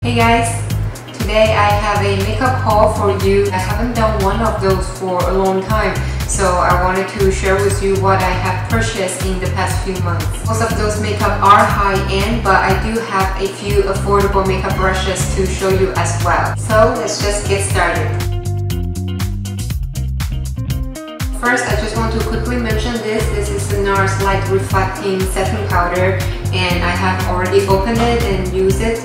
Hey guys! Today I have a makeup haul for you. I haven't done one of those for a long time, so I wanted to share with you what I have purchased in the past few months. Most of those makeup are high-end, but I do have a few affordable makeup brushes to show you as well. So let's just get started. First, I just want to quickly mention this. This is the NARS Light Reflecting Setting Powder, and I have already opened it and used it.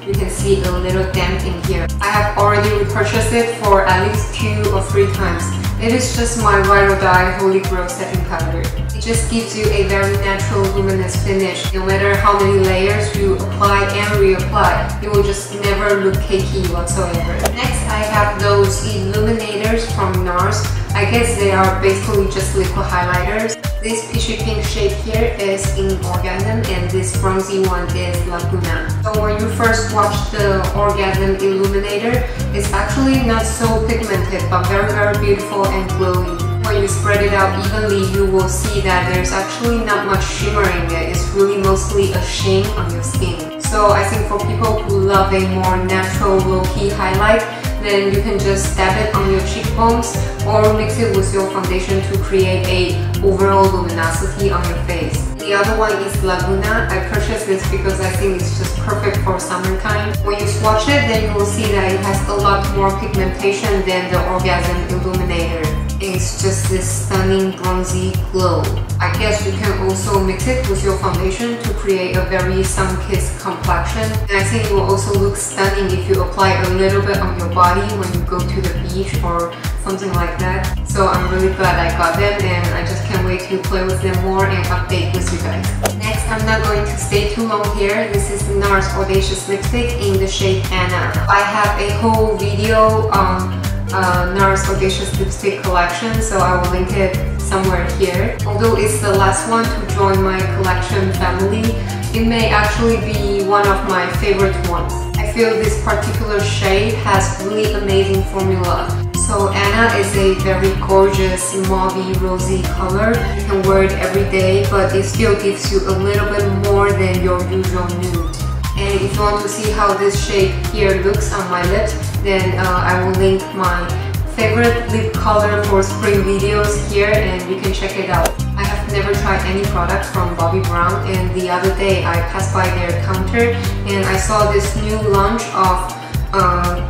You can see a little damp in here. I have already repurchased it for at least 2 or 3 times. It is just my ride or die holy grail setting powder. It just gives you a very natural luminous finish. No matter how many layers you apply and reapply, it will just never look cakey whatsoever. Next, I have those Illuminators from NARS. I guess they are basically just liquid highlighters. This peachy pink shade here is in Orgasm, and this bronzy one is Laguna. So when you first watch the Orgasm Illuminator, it's actually not so pigmented but very beautiful and glowy. When you spread it out evenly, you will see that there's actually not much shimmer in it. It's really mostly a sheen on your skin. So I think for people who love a more natural low-key highlight, then you can just dab it on your cheekbones or mix it with your foundation to create a overall luminosity on your face. The other one is Laguna. I purchased this because I think it's just perfect for summertime. When you swatch it, then you will see that it has a lot more pigmentation than the Orgasm Illuminator. It's just this stunning bronzy glow. I guess you can also mix it with your foundation to create a very sun-kissed complexion. And I think it will also look stunning if you apply a little bit on your body when you go to the beach or something like that. So I'm really glad I got them, and I just can't wait to play with them more and update with you guys. Next, I'm not going to stay too long here. This is the NARS Audacious lipstick in the shade Anna. I have a whole video on NARS Audacious lipstick collection, so I will link it somewhere here. Although it's the last one to join my collection family, it may actually be one of my favorite ones. I feel this particular shade has really amazing formula. So Anna is a very gorgeous mauvey rosy color. You can wear it every day, but it still gives you a little bit more than your usual nude. And if you want to see how this shade here looks on my lips, then I will link my favorite lip color for spring videos here, and you can check it out. I have never tried any product from Bobbi Brown, and the other day I passed by their counter and I saw this new launch of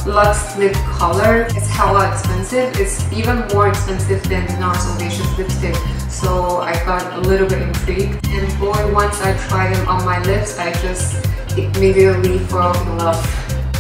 Luxe lip color. It's hella expensive. It's even more expensive than the NARS Audacious lipstick. So I got a little bit intrigued, and boy, once I tried them on my lips, I just immediately fell in love.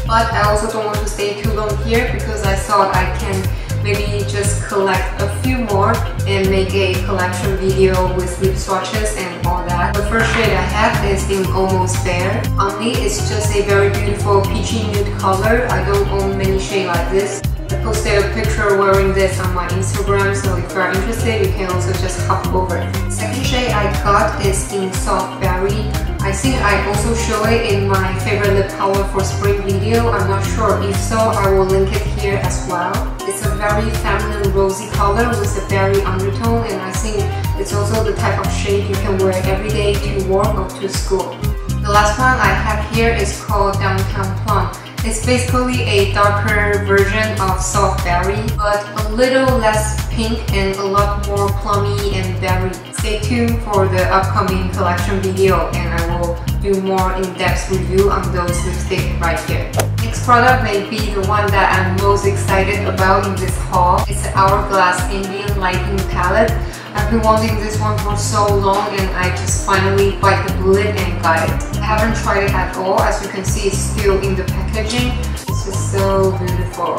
But I also don't want to stay too long here because I thought I can maybe just collect a few more and make a collection video with lip swatches and all that. The first shade I have is in Almost There. On me, it's just a very beautiful peachy nude color. I don't own many shades like this. I posted a picture wearing this on my Instagram, so if you are interested, you can also just hop over. The second shade I got is in Soft Berry. I think I also show it in my favorite lip color for spring video. I'm not sure. If so, I will link it here as well. It's a very feminine rosy color with a berry undertone, and I think it's also the type of shade you can wear every day to work or to school. The last one I have here is called Downtown Plum. It's basically a darker version of Soft Berry, but a little less pink and a lot more plummy and berry. Stay tuned for the upcoming collection video, and I will do more in-depth review on those lipsticks right here. Next product may be the one that I'm most excited about in this haul. It's the Hourglass Ambient Lighting Palette. I've been wanting this one for so long, and I just finally bite the bullet and got it. I haven't tried it at all. As you can see, it's still in the packaging. It's just so beautiful.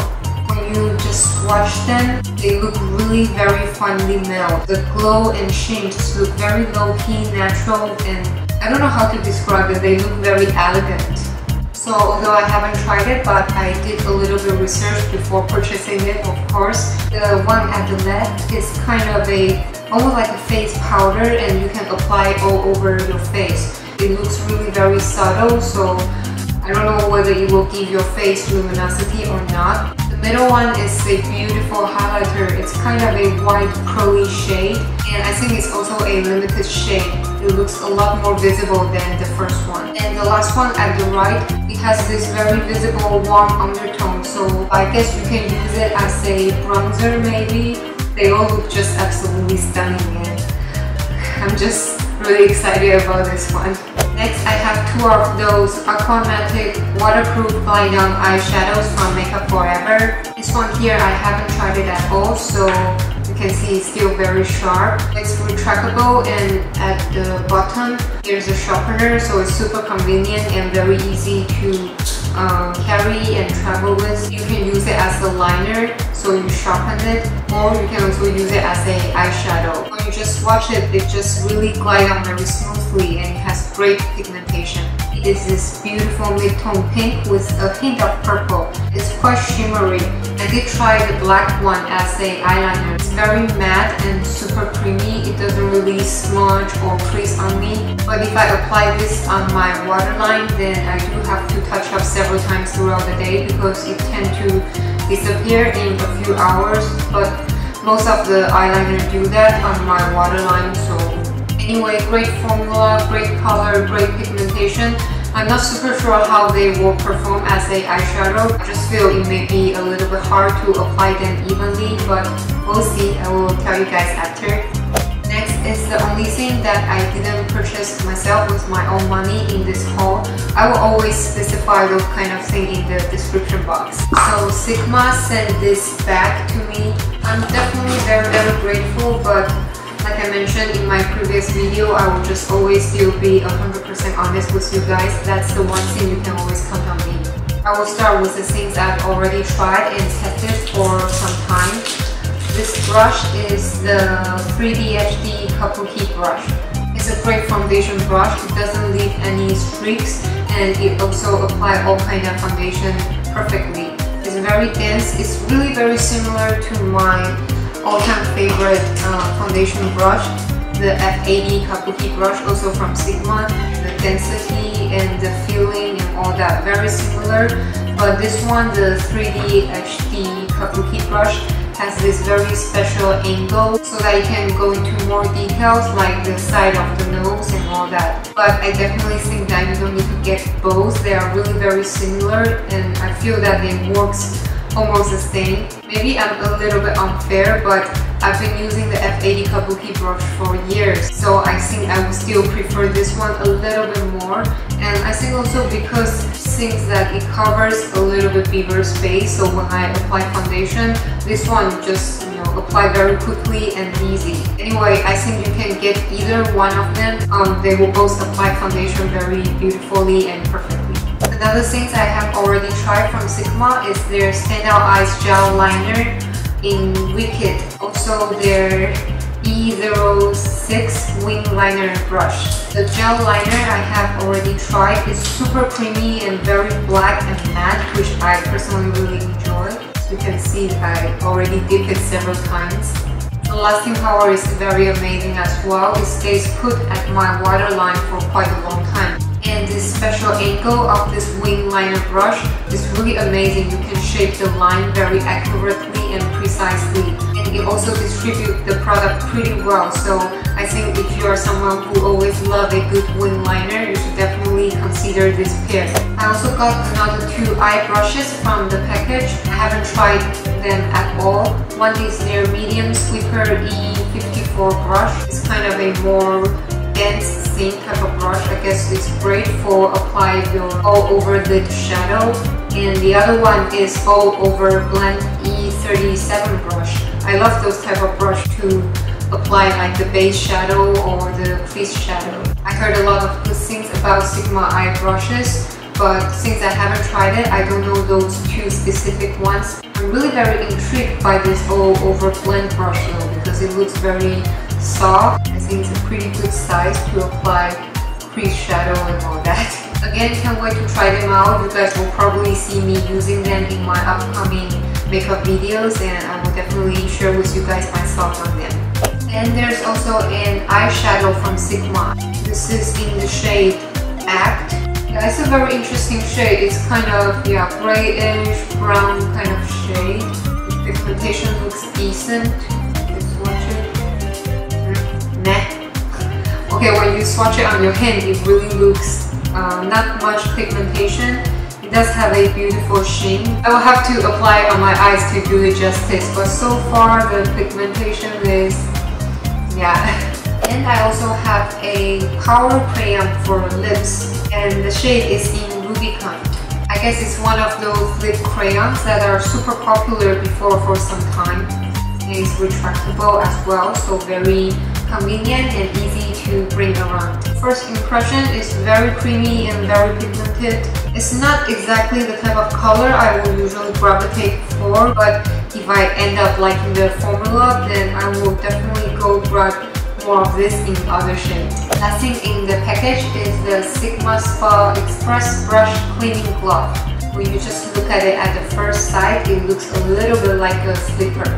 When you just swatch them, they look really very finely milled. The glow and sheen just look very low-key, natural, and I don't know how to describe it. They look very elegant. So although I haven't tried it, but I did a little bit of research before purchasing it, of course. The one at the left is kind of almost like a face powder, and you can apply it all over your face. It looks really very subtle, so I don't know whether it will give your face luminosity or not. The Middle one is a beautiful highlighter. It's kind of a white curly shade, and I think it's also a limited shade. It looks a lot more visible than the first one. And the last one at the right, it has this very visible warm undertone, so I guess you can use it as a bronzer maybe. They all look just absolutely stunning, and I'm just really excited about this one. Next, I have two of those Aqua Matic waterproof glide on eyeshadows from Makeup Forever. This one here, I haven't tried it at all, so you can see it's still very sharp. It's retractable, and at the bottom, there's a sharpener, so it's super convenient and very easy to carry and travel with. You can use it as a liner, so you sharpen it, or you can also use it as an eyeshadow. When you just swatch it, it just really glides on very smoothly, and it has great pigmentation. It is this beautiful mid-tone pink with a hint of purple. It's quite shimmery. I did try the black one as an eyeliner. It's very matte and super creamy. It doesn't really smudge or crease on me. But if I apply this on my waterline, then I do have to touch up several times throughout the day because it tends to disappear in a few hours. But most of the eyeliner do that on my waterline, so anyway, great formula, great color, great pigmentation. I'm not super sure how they will perform as an eyeshadow. I just feel it may be a little bit hard to apply them evenly, but we'll see. I will tell you guys after. Next is the only thing that I didn't purchase myself with my own money in this haul. I will always specify those kind of things in the description box. So Sigma sent this back to me. I'm definitely very grateful, but like I mentioned in my previous video, I will just always still be 100% honest with you guys. That's the one thing you can always count on me. I will start with the things I've already tried and tested for some time. This brush is the 3D HD Kabuki brush. It's a great foundation brush. It doesn't leave any streaks, and it also applies all kind of foundation perfectly. It's very dense. It's really very similar to my all-time favorite foundation brush, the F80 Kabuki brush, also from Sigma. The density and the feeling and all that, very similar. But this one, the 3D HD Kabuki brush, has this very special angle so that you can go into more details like the side of the nose and all that. But I definitely think that you don't need to get both. They are really very similar, and I feel that they works almost the same. Maybe I'm a little bit unfair, but I've been using the F80 Kabuki brush for years, so I think I would still prefer this one a little bit more. And I think also because since that it covers a little bit bigger space, so when I apply foundation, this one just apply very quickly and easy. Anyway, I think you can get either one of them. They will both apply foundation very beautifully and perfectly. Another thing I have already tried from Sigma is their Standout Eyes Gel Liner in Wicked. Also their E06 Wing Liner Brush. The gel liner I have already tried. It's super creamy and very black and matte, which I personally really enjoy. As you can see, I already dipped it several times. The lasting power is very amazing as well. It stays put at my waterline for quite a long time. And this special angle of this wing liner brush is really amazing. You can shape the line very accurately and precisely. And it also distributes the product pretty well. So I think if you are someone who always loves a good wing liner, you should definitely consider this pair. I also got another two eye brushes from the package. I haven't tried them at all. One is their medium sweeper E54 brush. It's kind of a more dense thin type of brush. I guess it's great for applying your all over lid shadow. And the other one is all over blend E37 brush. I love those type of brush to apply like the base shadow or the crease shadow. I heard a lot of good things about Sigma eye brushes, but since I haven't tried it, I don't know those two specific ones. I'm really very intrigued by this all over blend brush though, because it looks very soft. I think it's a pretty good size to apply crease shadow and all that. Again, can't wait to try them out. You guys will probably see me using them in my upcoming makeup videos, and I will definitely share with you guys my thoughts on them. And there's also an eyeshadow from Sigma. This is in the shade Act. Yeah, it's a very interesting shade. It's kind of, yeah, grayish, brown kind of shade. The pigmentation looks decent. Let's swatch it. Nah. Okay, when you swatch it on your hand, it really looks not much pigmentation. It does have a beautiful sheen. I will have to apply it on my eyes to do it justice, but so far the pigmentation is, yeah. And I also have a powder crayon for lips, and the shade is in Rubicund. I guess it's one of those lip crayons that are super popular before for some time. It is retractable as well, so very convenient and easy to bring around. First impression is very creamy and very pigmented. It's not exactly the type of color I will usually gravitate for, but if I end up liking the formula, then I will definitely go grab more of this in other shades. Last thing in the package is the Sigma Spa Express Brush Cleaning Glove. When you just look at it at the first sight, it looks a little bit like a slipper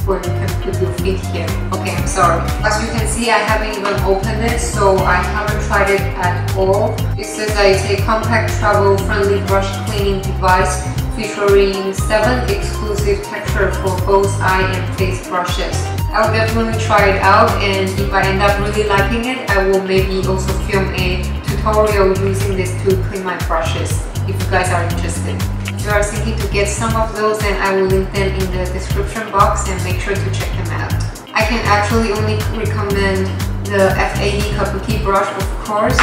where you can put your feet here. Okay, I'm sorry. As you can see, I haven't even opened it, so I haven't tried it at all. It says that it's a compact travel-friendly brush cleaning device featuring 7 exclusive textures for both eye and face brushes. I will definitely try it out, and if I end up really liking it, I will maybe also film a tutorial using this to clean my brushes, if you guys are interested. If you are thinking to get some of those, then I will link them in the description box and make sure to check them out. I can actually only recommend the F80 Kabuki brush, of course,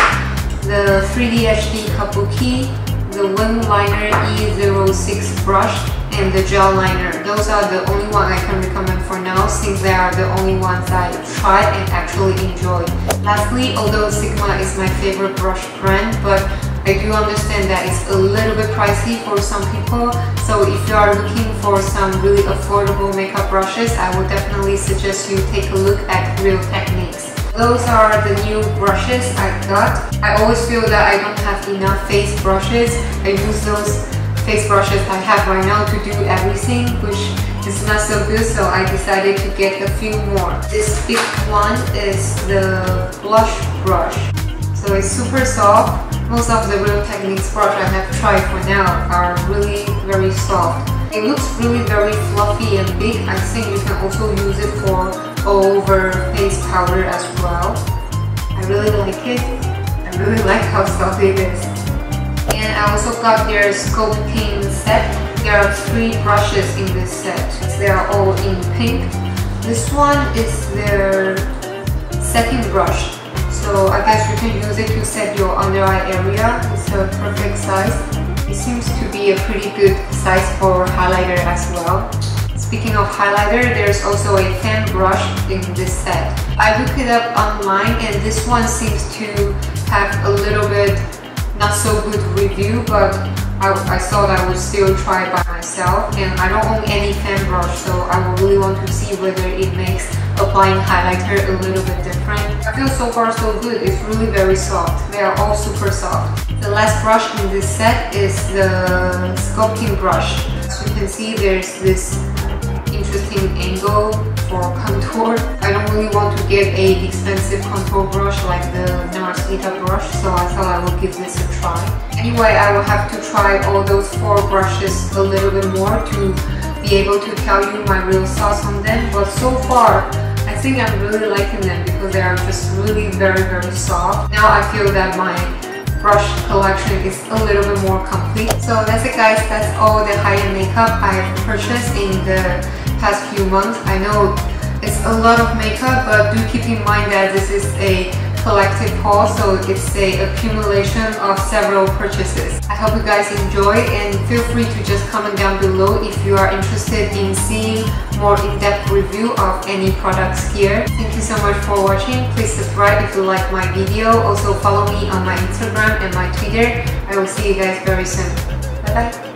the 3D HD Kabuki, the Wing Liner E06 brush, and the gel liner. Those are the only ones I can recommend for now, since they are the only ones I've tried and actually enjoyed. Lastly, although Sigma is my favorite brush brand, but I do understand that it's a little bit pricey for some people, so if you are looking for some really affordable makeup brushes, I would definitely suggest you take a look at Real Techniques. Those are the new brushes I got. I always feel that I don't have enough face brushes. I use those face brushes I have right now to do everything, which is not so good, so I decided to get a few more. This big one is the blush brush. So it's super soft. Most of the Real Techniques brush I have tried for now are really very soft. It looks really very fluffy and big. I think you can also use it for all over face powder as well. I really like it. I really like how soft it is. And I also got their Sculpting set. There are 3 brushes in this set. They are all in pink. This one is their setting brush. So I guess you can use it to set your under eye area. It's a perfect size. It seems to be a pretty good size for highlighter as well. Speaking of highlighter, there's also a fan brush in this set. I looked it up online, and this one seems to have a little bit not so good review, but I thought I would still try it by myself, and I don't own any fan brush, so I would really want to see whether it makes applying highlighter a little bit different. I feel so far so good. It's really very soft. They are all super soft. The last brush in this set is the Sculpting brush. As you can see, there's this interesting angle for contour. I don't really want to get a expensive contour brush like the NARS brush, so I thought I would give this a try. Anyway, I will have to try all those 4 brushes a little bit more to be able to tell you my real thoughts on them, but so far I think I'm really liking them because they are just really very soft. Now I feel that my brush collection is a little bit more complete. So that's it guys, that's all the high-end makeup I've purchased in the past few months. I know it's a lot of makeup, but do keep in mind that this is a collective haul, so it's a accumulation of several purchases. I hope you guys enjoy, and feel free to just comment down below if you are interested in seeing more in-depth review of any products here. Thank you so much for watching. Please subscribe if you like my video. Also follow me on my Instagram and my Twitter. I will see you guys very soon. Bye bye.